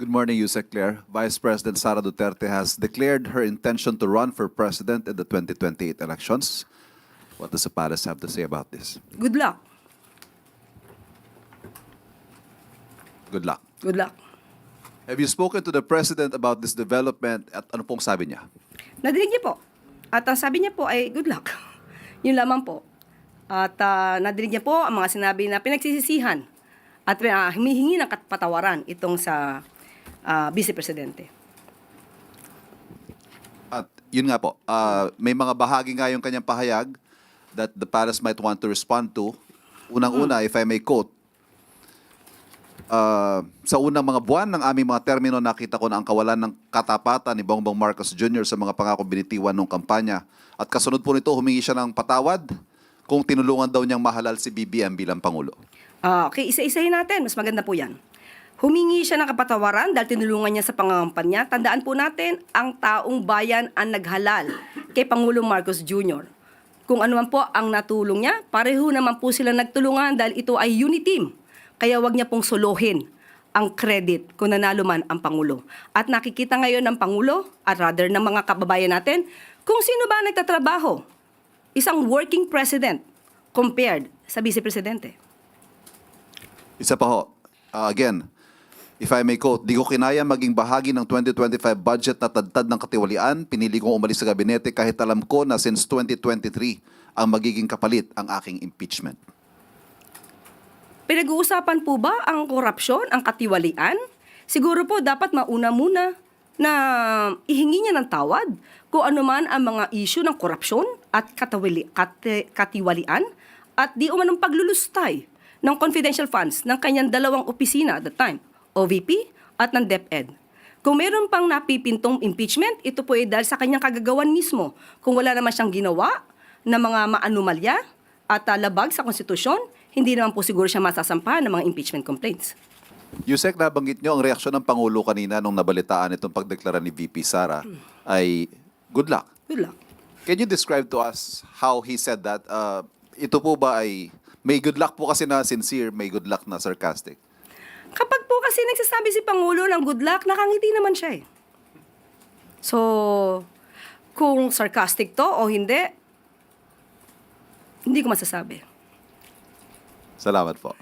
Good morning, Yusek Claire. Vice President Sara Duterte has declared her intention to run for president in the 2028 elections. What does the palace have to say about this? Good luck. Good luck. Good luck. Have you spoken to the president about this development at ano pong sabi niya? Nadinig niya po. At ang sabi niya po ay good luck. Yun lamang po. At nadinig niya po ang mga sinabi na pinagsisisihan at humihingi ng patawaran itong sa Vice Presidente. At yun nga po, may mga bahagi nga yung kanyang pahayag that the palace might want to respond to. Unang-una, if I may quote, sa unang mga buwan ng aming mga termino, nakita ko na ang kawalan ng katapatan ni Bongbong Marcos Jr. sa mga pangako binitiwan ng kampanya. At kasunod po nito, humingi siya ng patawad kung tinulungan daw niyang mahalal si BBM bilang Pangulo. Okay, isa-isahin natin. Mas maganda po yan. Humingi siya ng kapatawaran dahil tinulungan niya sa pangangampanya. Tandaan po natin, ang taong bayan ang naghalal kay Pangulong Marcos Jr. Kung ano man po ang natulong niya, pareho naman po sila nagtulungan dahil ito ay unity team. Kaya wag niya pong solohin ang credit kung nanalo man ang Pangulo. At nakikita ngayon ng Pangulo, at rather ng mga kababayan natin, kung sino ba nagtatrabaho. Isang working president compared sa Vice Presidente. Isa pa ho, again, if I may quote, di ko kinaya maging bahagi ng 2025 budget na tadtad ng katiwalian. Pinili kong umalis sa gabinete kahit alam ko na since 2023 ang magiging kapalit ang aking impeachment. Pinag-uusapan po ba ang korupsyon, ang katiwalian? Siguro po dapat mauna muna na ihingi niya ng tawad kung ano man ang mga issue ng korupsyon at katiwalian at di umanong paglulustay ng confidential funds ng kanyang dalawang opisina at the time, OVP at ng DepEd. Kung meron pang napipintong impeachment, ito po ay dahil sa kanyang kagagawan mismo. Kung wala naman siyang ginawa na mga maanumalya at labag sa konstitusyon, hindi naman po siguro siya masasampahan ng mga impeachment complaints. Yusek, nabanggit nyo ang reaksyon ng Pangulo kanina nung nabalitaan itong pagdeklara ni VP Sara ay good luck. Good luck. Can you describe to us how he said that? Ito po ba ay may good luck po kasi na sincere, may good luck na sarcastic? Kapag po kasi nagsasabi si Pangulo ng good luck, nakangiti naman siya eh. So, kung sarcastic to o hindi ko masasabi. Salamat po.